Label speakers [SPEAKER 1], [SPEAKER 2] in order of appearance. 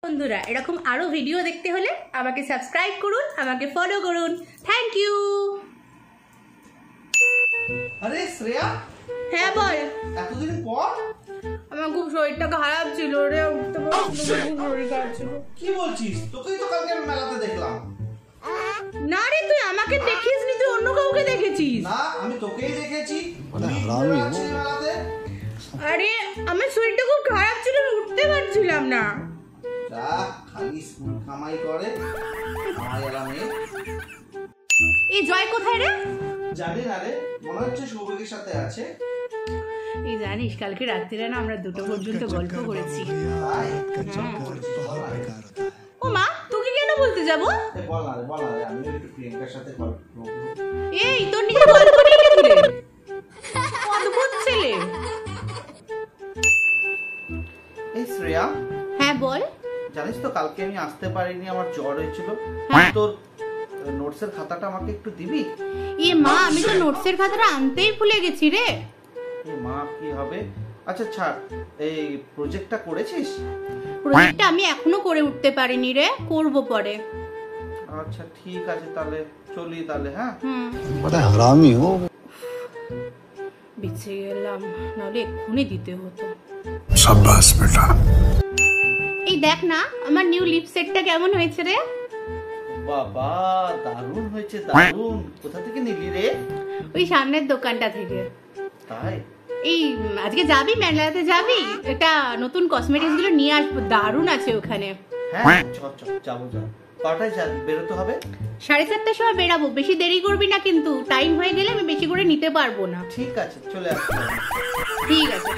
[SPEAKER 1] বন্ধুরা এরকম আরো ভিডিও দেখতে হলে আমাকে সাবস্ক্রাইব করুন, আমাকে ফলো করুন। Thank you.
[SPEAKER 2] আরে শ্রেয়া,
[SPEAKER 1] হ্যাঁ বল।
[SPEAKER 2] এতদিন পর?
[SPEAKER 1] আমার খুব শরীরটা খারাপ ছিল রে, উঠতে পারছিলাম না, খুব শরীর খারাপ ছিল।
[SPEAKER 2] কি বলছিস? তোকেই তো কালকে আমি মেলাতে দেখলাম।
[SPEAKER 1] না রে, তুই আমাকে দেখিসনি, তুই অন্য কাউকে দেখেছিস।
[SPEAKER 2] না, আমি তোকেই দেখেছি। তুই মেলাতে।
[SPEAKER 1] আরে আমার শরীরটা খুব খারাপ ছিল, উঠতে পারছিলাম না।
[SPEAKER 2] যা খালি স্কুল কামাই করে, কামাই এলা মেয়ে।
[SPEAKER 1] এই জয় কোথায় রে?
[SPEAKER 2] জানি না রে, মনে হচ্ছে সৌভিকের সাথে আছে।
[SPEAKER 1] এই জানিস কালকে রাত্রিরে না আমরা 2টা পর্যন্ত গল্প করেছি।
[SPEAKER 2] তাই?
[SPEAKER 1] ও মা, তোকে কেন বলতে যাব?
[SPEAKER 2] বল না রে, আমি একটু প্রিয়াঙ্কার সাথে গল্প করব।
[SPEAKER 1] এই তোর নিজে গল্প নিয়ে গেলি রে, অদ্ভুত ছেলে।
[SPEAKER 2] এই শ্রেয়া।
[SPEAKER 1] হ্যাঁ বল।
[SPEAKER 2] জানিস তো কালকে আমি আসতে পারিনি, আমার জ্বর হয়েছিল। তোর নোটসের খাতাটা আমাকে একটু দিবি?
[SPEAKER 1] এ মা, আমি তো নোটসের খাতাটা আনতেই ভুলে গেছি রে।
[SPEAKER 2] এ মা, কি হবে? আচ্ছা ছাড়, এই প্রজেক্টটা করেছিস?
[SPEAKER 1] প্রজেক্টটা আমি এখনো করে উঠতে পারিনি রে, করব পরে।
[SPEAKER 2] আচ্ছা ঠিক আছে, তাহলে চলি তাহলে। হ্যাঁ,
[SPEAKER 3] বড় হারামি হো।
[SPEAKER 1] বেঁচে গেলাম, নাহলে এক্ষুনি দিতে হতো।
[SPEAKER 3] শাবাশ বেটা।
[SPEAKER 1] এই দেখ না আমার নিউ লিপ সেটটা কেমন হয়েছে রে।
[SPEAKER 2] বাবা দারুণ হয়েছে, দারুণ। কোথা থেকে নিলি রে?
[SPEAKER 1] ওই সামনের দোকানটা থেকে।
[SPEAKER 2] তাই?
[SPEAKER 1] এই আজকে যাবি, মেলাতে যাবি? এটা নতুন কসমেটিক্স গুলো নিয়ে আসবো, দারুণ আছে ওখানে।
[SPEAKER 2] হ্যাঁ যাবো। কটায় বেরোতে হবে?
[SPEAKER 1] 7:30টার সময় বেরাবো, বেশি দেরি করবি না কিন্তু, টাইম হয়ে গেলে আমি বেশি করে নিতে পারবো না।
[SPEAKER 2] ঠিক আছে, চলে আসবো।
[SPEAKER 1] ঠিক আছে।